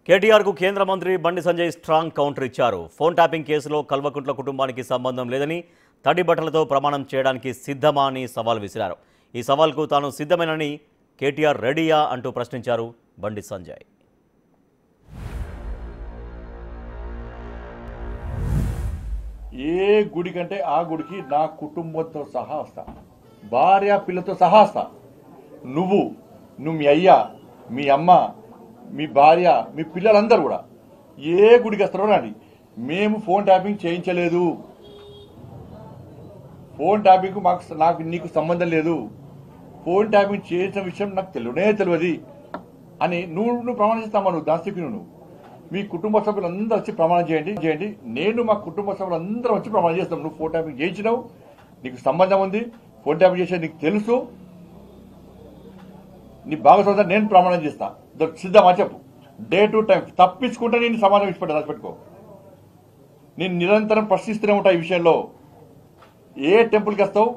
కేటీఆర్ కు కేంద్ర మంత్రి బండి సంజయ్ స్ట్రాంగ్ కౌంటర్ ఇచ్చారు. ఫోన్ ట్యాపింగ్ కేసులో కల్వకుంట్ల కుటుంబానికి సంబంధం లేదని, తడి బట్టలతో ప్రమాణం చేయడానికి సిద్ధమా అని సవాల్ విసిరారు. ఈ సవాల్కు తాను సిద్ధమేనని కేటీఆర్ రెడీయా అంటూ ప్రశ్నించారు బండి సంజయ్. ఏ గుడి కంటే ఆ గుడికి నా కుటుంబంతో సహా వస్తా, భార్య పిల్లతో సహా వస్తా. నువ్వు మీ అయ్య, మీ అమ్మ, మీ భార్య, మీ పిల్లలందరూ కూడా ఏ గుడికి వస్తారో రండి. మేము ఫోన్ ట్యాపింగ్ చేయించలేదు. ఫోన్ ట్యాపింగ్ నాకు నీకు సంబంధం లేదు. ఫోన్ ట్యాపింగ్ చేసిన విషయం నాకు తెలియదు అని నువ్వు ప్రమాణం చేస్తామా? నువ్వు దాస్తికి నువ్వు మీ కుటుంబ సభ్యులందరూ వచ్చి ప్రమాణం చేయండి. నేను మా కుటుంబ సభ్యులందరూ వచ్చి ప్రమాణం చేస్తాం. నువ్వు ఫోన్ ట్యాపింగ్ చేయించినావు, నీకు సంబంధం ఉంది, ఫోన్ ట్యాపింగ్ చేసేది నీకు తెలుసు, నీ భాగస్వామి నేను ప్రమాణం చేస్తా. సిద్ధమా చెప్పు. డే టు టైం తప్పించుకుంటే నేను సమాధానం ఇచ్చిపెట్టా. దాచిపెట్టుకో. నేను నిరంతరం ప్రశ్నిస్తూనే ఉంటా ఈ విషయంలో. ఏ టెంపుల్కి వస్తావు?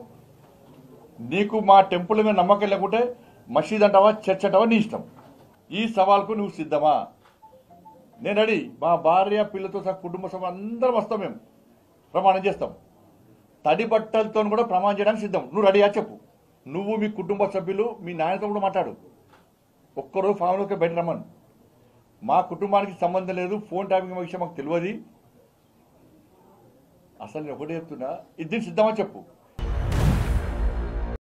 నీకు మా టెంపుల్ మీద నమ్మకం లేకుంటే మసీద్ అంటావా, చర్చ్ అంటావా, నీ ఇష్టం. ఈ సవాల్కు నువ్వు సిద్ధమా? నేను రెడీ. మా భార్య పిల్లతో సహా కుటుంబ సభ్యులు అందరం వస్తాం. మేము ప్రమాణం చేస్తాం. తడి బట్టలతో కూడా ప్రమాణం చేయడానికి సిద్ధం. నువ్వు రెడీయా చెప్పు. నువ్వు మీ కుటుంబ సభ్యులు మీ నాయనతో కూడా మాట్లాడు. ఒక్కరోజు ఫామ్లోకి బయట రమ్మను. మా కుటుంబానికి సంబంధం లేదు, ఫోన్ ట్యాపింగ్ విషయం మాకు తెలియదు. అసలు నేను ఒకటే చెప్తున్నా, ఇది సిద్ధమా చెప్పు.